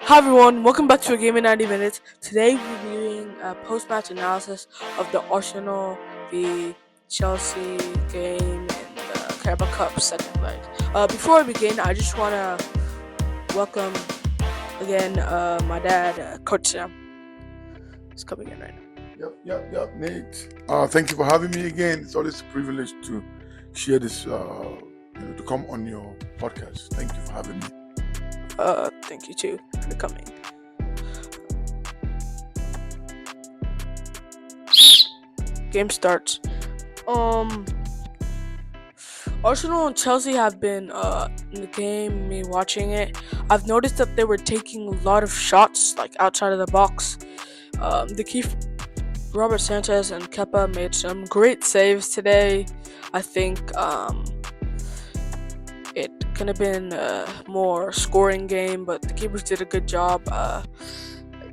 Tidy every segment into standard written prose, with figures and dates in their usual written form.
Hi everyone, welcome back to a game in 90 minutes. Today we're doing a post-match analysis of the Arsenal v Chelsea game in the Carabao Cup second leg. Before I begin, I just want to welcome again my dad, Coach Sam. He's coming in right now. Yep, Nate. Thank you for having me again. It's always a privilege to share this, to come on your podcast. Thank you for having me. Thank you too for coming. Game starts. Arsenal and Chelsea have been in the game, me watching it. I've noticed that they were taking a lot of shots like outside of the box. The key Robert Sanchez and Kepa made some great saves today. I think it could have been a more scoring game, but the keepers did a good job. I'd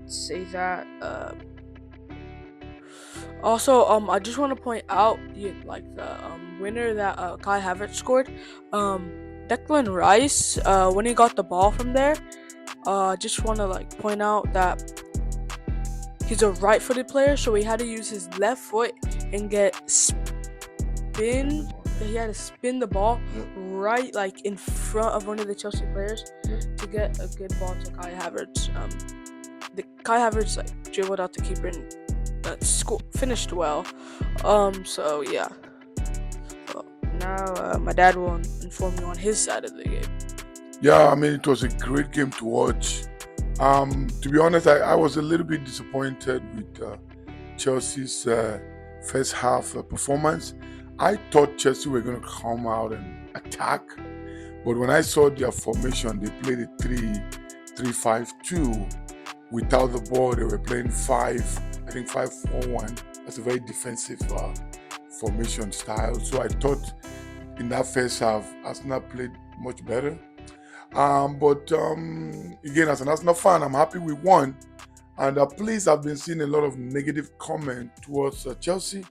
say that. Also, I just want to point out the winner that Kai Havertz scored. Declan Rice, when he got the ball from there, just want to point out that he's a right-footed player, so he had to use his left foot and get spin. He had to spin the ball right in front of one of the Chelsea players to get a good ball to Kai Havertz. Kai Havertz dribbled out the keeper and finished well. So yeah. Well, now my dad will inform you on his side of the game. Yeah, I mean, it was a great game to watch. To be honest, I was a little bit disappointed with Chelsea's first half performance. I thought Chelsea were going to come out and attack, but when I saw their formation, they played a 3-5-2. Without the ball, they were playing 5-4-1. That's a very defensive formation style. So I thought in that first half, Arsenal played much better. But again, as an Arsenal fan, I'm happy we won. And please, I've been seeing a lot of negative comment towards Chelsea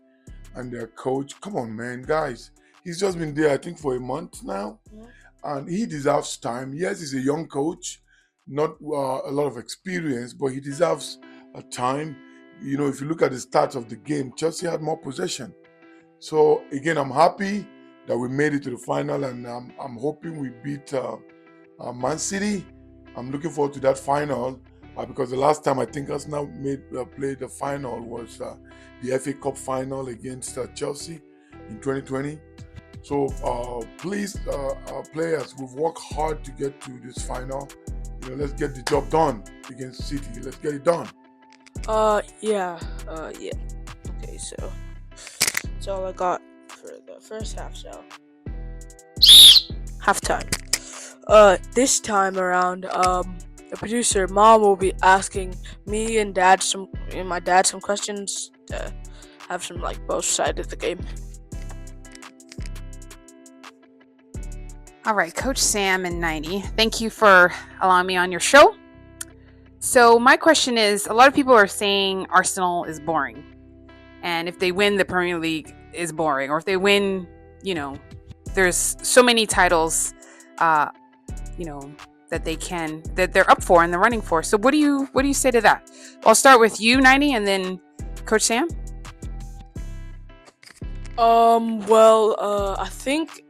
and their coach. Come on, man, guys. He's just been there, I think, for a month now. Yeah. And he deserves time. Yes, he's a young coach, not a lot of experience, but he deserves time. You know, if you look at the stats of the game, Chelsea had more possession. So, again, I'm happy that we made it to the final, and I'm hoping we beat Man City. I'm looking forward to that final because the last time I think Arsenal played the final was the FA Cup final against Chelsea in 2020. So please, players, we've worked hard to get to this final. You know, let's get the job done against City. Let's get it done. Yeah. Okay, so that's all I got for the first half. So halftime. This time around, the producer Mom will be asking me and my dad some questions to have some both sides of the game. All right, Coach Sam and 90, thank you for allowing me on your show. So my question is, a lot of people are saying Arsenal is boring. And if they win, the Premier League is boring. Or if they win, there's so many titles, that they're up for and they're running for. So what do you say to that? I'll start with you, 90, and then Coach Sam. I think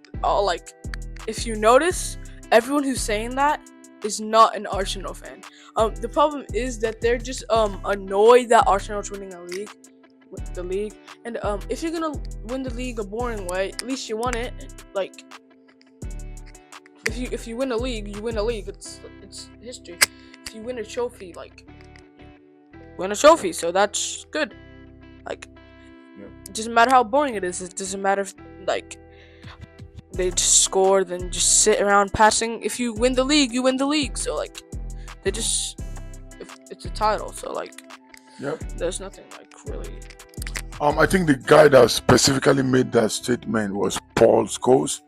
if you notice, everyone who's saying that is not an Arsenal fan. The problem is that they're just annoyed that Arsenal's winning the league. And if you're gonna win the league a boring way, at least you won it. If you win a league, you win a league. It's history. If you win a trophy, win a trophy. So that's good. It doesn't matter how boring it is. It doesn't matter if they just score, then just sit around passing. If you win the league, you win the league. So they just, if it's a title. So there's nothing really. I think the guy that specifically made that statement was Paul Scholes.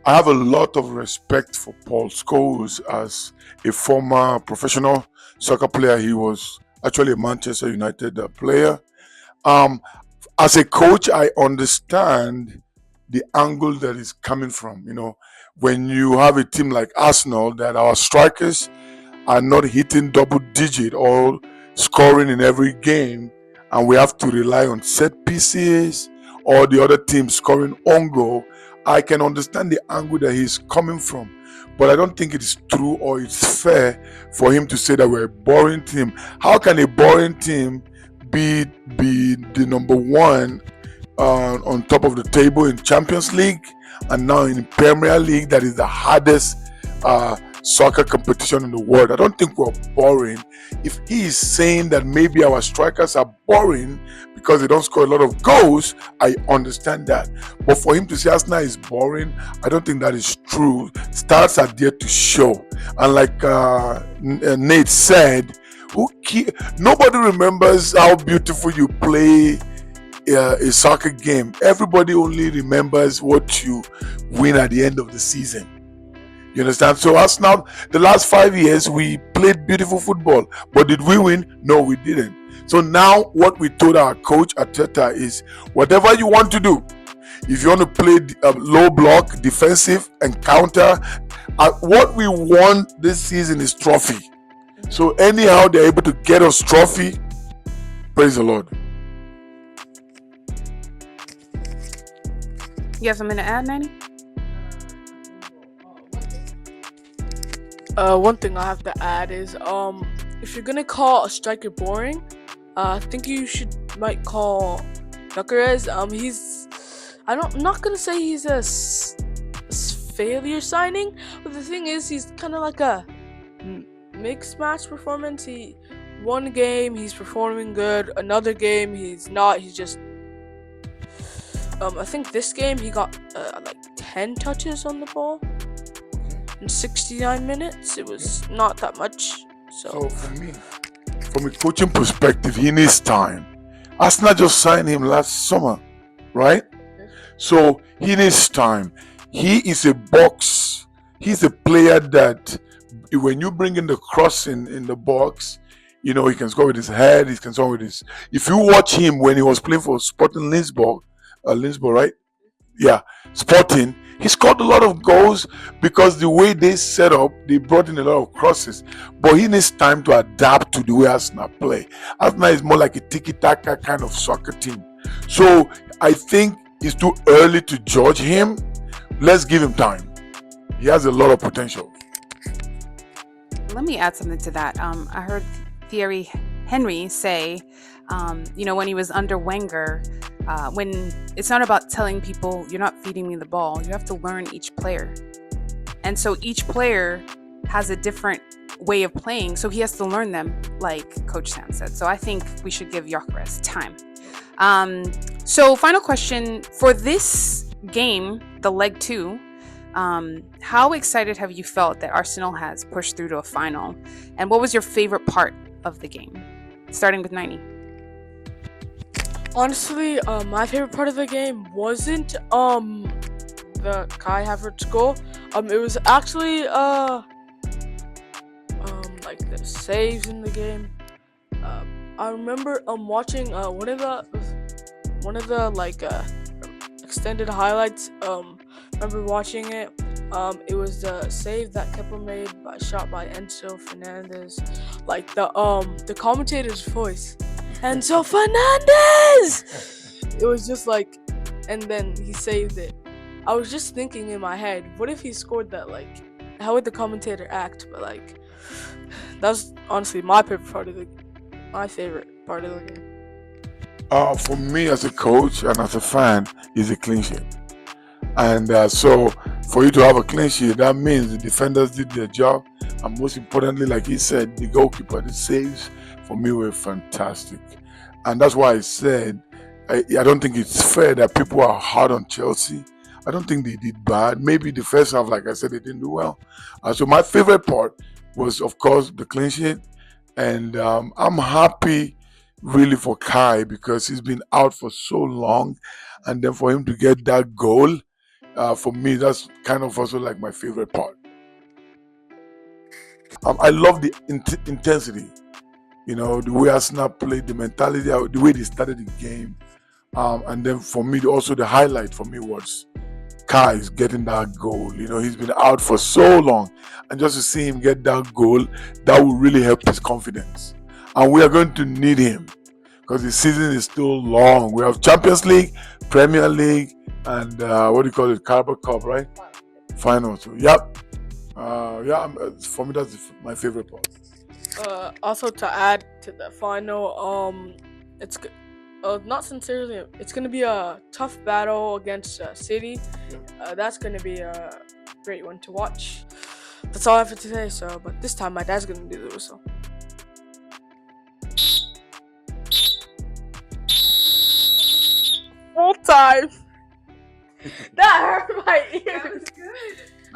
I have a lot of respect for Paul Scholes as a former professional soccer player. He was actually a Manchester United player. As a coach, I understand the angle that is coming from. When you have a team like Arsenal, that our strikers are not hitting double digit or scoring in every game, and we have to rely on set pieces or the other team scoring on goal, I can understand the angle that he's coming from. But I don't think it's true or it's fair for him to say that we're a boring team. How can a boring team be the number one on top of the table in Champions League and now in Premier League, that is the hardest soccer competition in the world? I don't think we're boring. If he is saying that maybe our strikers are boring because they don't score a lot of goals, I understand that. But for him to say Arsenal is boring, I don't think that is true. Stats are there to show. And like Nate said, nobody remembers how beautiful you play a soccer game. Everybody only remembers what you win at the end of the season. You understand? So Arsenal, the last 5 years, we played beautiful football. But did we win? No, we didn't. So now what we told our coach Arteta is, whatever you want to do, if you want to play low block, defensive, and counter, what we want this season is trophy. So anyhow they're able to get us trophy, praise the Lord. You have something to add, Nanny? One thing I have to add is if you're gonna call a striker boring, I think you might call Gyökeres. I'm not gonna say he's a failure signing, but the thing is, he's kind of like a mixed match performance. One game he's performing good, another game he's not. He's just I think this game he got like 10 touches on the ball in 69 minutes. It was not that much. So for me, from a coaching perspective, he needs time. Arsenal just signed him last summer, right? So he needs time. He is a box. He's a player that when you bring in the cross in the box, he can score with his head. He can score with his. If you watch him when he was playing for Sporting Lisbon, right? Yeah, Sporting. He scored a lot of goals because the way they set up, they brought in a lot of crosses. But he needs time to adapt to the way Arsenal play. Arsenal is more like a tiki-taka kind of soccer team. So I think it's too early to judge him. Let's give him time. He has a lot of potential. Let me add something to that. I heard Thierry Henry say, when he was under Wenger, when it's not about telling people you're not feeding me the ball, you have to learn each player. And so each player has a different way of playing, so he has to learn them, like Coach Sam said. So I think we should give Gyökeres time. So final question for this game, the leg 2, how excited have you felt that Arsenal has pushed through to a final? And what was your favorite part of the game? Starting with 90. Honestly, my favorite part of the game wasn't the Kai Havertz goal. It was actually like the saves in the game. I remember watching one of the like extended highlights. Remember watching it. It was the save that Kepa made shot by Enzo Fernandez. Like the commentator's voice, Enzo Fernandez. It was just like, and then he saved it. I was just thinking in my head, what if he scored that? Like, how would the commentator act? But like, that's honestly my favorite part of the game. For me as a coach and as a fan, is a clean sheet. And so for you to have a clean sheet, that means the defenders did their job. And most importantly, like he said, the goalkeeper, the saves for me were fantastic. And that's why I said, I don't think it's fair that people are hard on Chelsea. I don't think they did bad. Maybe the first half, like I said, they didn't do well. So my favorite part was, of course, the clean sheet. And I'm happy really for Kai because he's been out for so long. And then for him to get that goal, for me, that's kind of also like my favorite part. I love the intensity, the way Arsenal played, the mentality, the way they started the game. And then for me, also the highlight for me was Kai is getting that goal. You know, he's been out for so long, and just to see him get that goal, that will really help his confidence. And we are going to need him because the season is still long. We have Champions League, Premier League, and what do you call it, Carabao Cup, right? Final. So, yep. For me, that's my favorite part. Also to add to the final, it's not sincerely, it's gonna be a tough battle against City. That's gonna be a great one to watch. That's all I have for today. So, but this time my dad's gonna do the whistle. Full time. That hurt my ears. good.